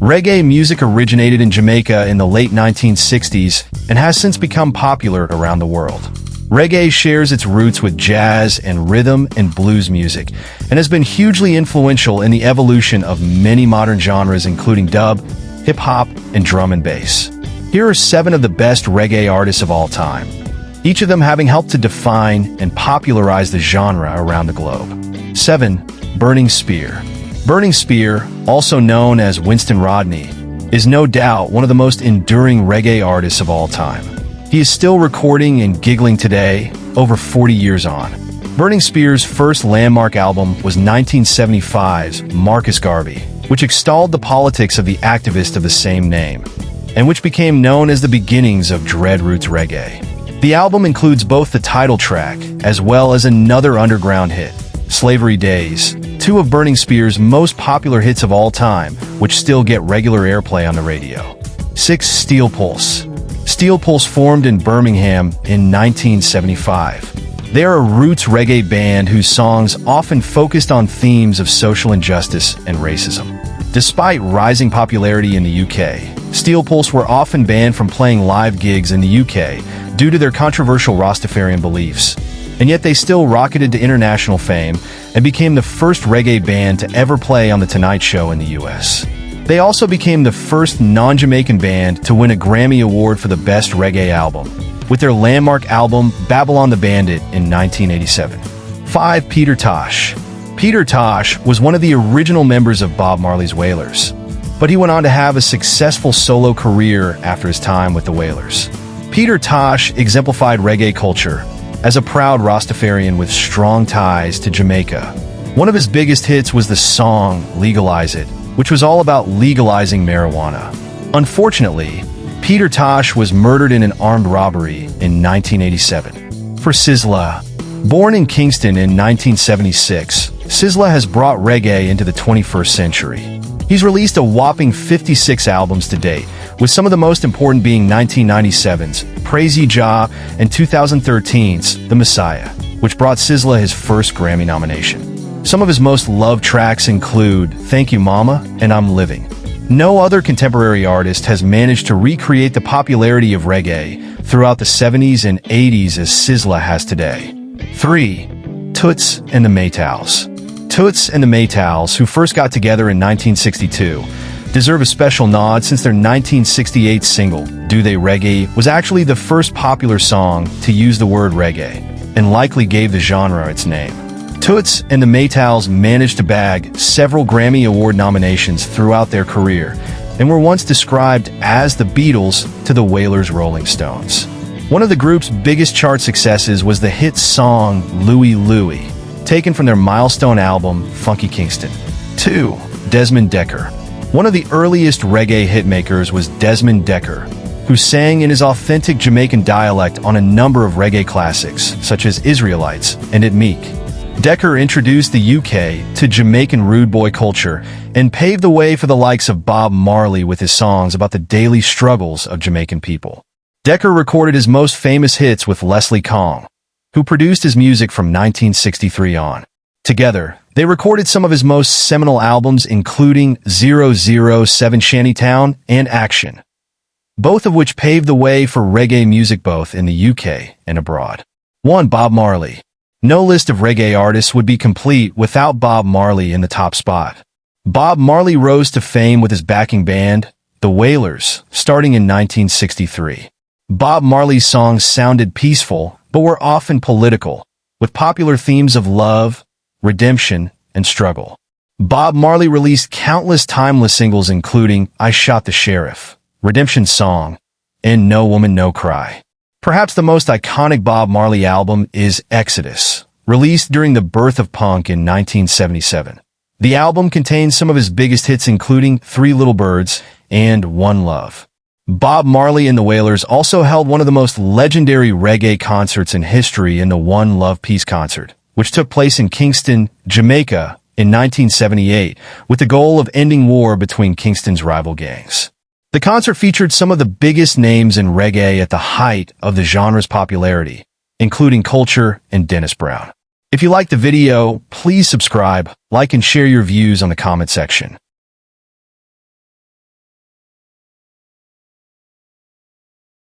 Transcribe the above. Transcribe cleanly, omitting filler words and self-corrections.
Reggae music originated in Jamaica in the late 1960s and has since become popular around the world. Reggae shares its roots with jazz and rhythm and blues music, and has been hugely influential in the evolution of many modern genres including dub, hip-hop, and drum and bass. Here are 7 of the best reggae artists of all time, each of them having helped to define and popularize the genre around the globe. 7. Burning Spear. Burning Spear, also known as Winston Rodney, is no doubt one of the most enduring reggae artists of all time. He is still recording and giggling today, over 40 years on. Burning Spear's first landmark album was 1975's Marcus Garvey, which extolled the politics of the activist of the same name, and which became known as the beginnings of Dread Roots Reggae. The album includes both the title track as well as another underground hit, Slavery Days, 2 of Burning Spear's most popular hits of all time, which still get regular airplay on the radio. 6. Steel Pulse. Steel Pulse formed in Birmingham in 1975. They are a roots reggae band whose songs often focused on themes of social injustice and racism. Despite rising popularity in the UK, Steel Pulse were often banned from playing live gigs in the UK due to their controversial Rastafarian beliefs. And yet they still rocketed to international fame and became the first reggae band to ever play on The Tonight Show in the US. They also became the first non-Jamaican band to win a Grammy Award for the Best Reggae Album, with their landmark album Babylon the Bandit in 1987. 5. Peter Tosh. Peter Tosh was one of the original members of Bob Marley's Wailers, but he went on to have a successful solo career after his time with the Wailers. Peter Tosh exemplified reggae culture as a proud Rastafarian with strong ties to Jamaica. One of his biggest hits was the song Legalize It, which was all about legalizing marijuana. Unfortunately, Peter Tosh was murdered in an armed robbery in 1987. For Sizzla. Born in Kingston in 1976, Sizzla has brought reggae into the 21st century. He's released a whopping 56 albums to date, with some of the most important being 1997's Praise Ye Jah and 2013's The Messiah, which brought Sizzla his first Grammy nomination. Some of his most loved tracks include Thank You Mama and I'm Living. No other contemporary artist has managed to recreate the popularity of reggae throughout the 70s and 80s as Sizzla has today. 3. Toots and the Maytals. Toots and the Maytals, who first got together in 1962, deserve a special nod since their 1968 single, Do They Reggae, was actually the first popular song to use the word reggae, and likely gave the genre its name. Toots and the Maytals managed to bag several Grammy Award nominations throughout their career, and were once described as the Beatles to the Wailers' Rolling Stones. One of the group's biggest chart successes was the hit song Louie Louie, taken from their milestone album Funky Kingston. 2. Desmond Dekker. One of the earliest reggae hitmakers was Desmond Dekker, who sang in his authentic Jamaican dialect on a number of reggae classics, such as Israelites and It Meek. Dekker introduced the UK to Jamaican rude boy culture and paved the way for the likes of Bob Marley with his songs about the daily struggles of Jamaican people. Dekker recorded his most famous hits with Leslie Kong, who produced his music from 1963 on. Together, they recorded some of his most seminal albums including 007 Shantytown and Action, both of which paved the way for reggae music both in the UK and abroad. 1. Bob Marley. No list of reggae artists would be complete without Bob Marley in the top spot. Bob Marley rose to fame with his backing band, the Wailers, starting in 1963. Bob Marley's songs sounded peaceful, but were often political, with popular themes of love, redemption, and struggle. Bob Marley released countless timeless singles including I Shot the Sheriff, Redemption Song, and No Woman No Cry. Perhaps the most iconic Bob Marley album is Exodus, released during the birth of punk in 1977. The album contains some of his biggest hits including Three Little Birds and One Love. Bob Marley and the Wailers also held one of the most legendary reggae concerts in history in the One Love Peace Concert, which took place in Kingston, Jamaica in 1978, with the goal of ending war between Kingston's rival gangs. The concert featured some of the biggest names in reggae at the height of the genre's popularity, including Culture and Dennis Brown. If you liked the video, please subscribe, like and share your views on the comment section.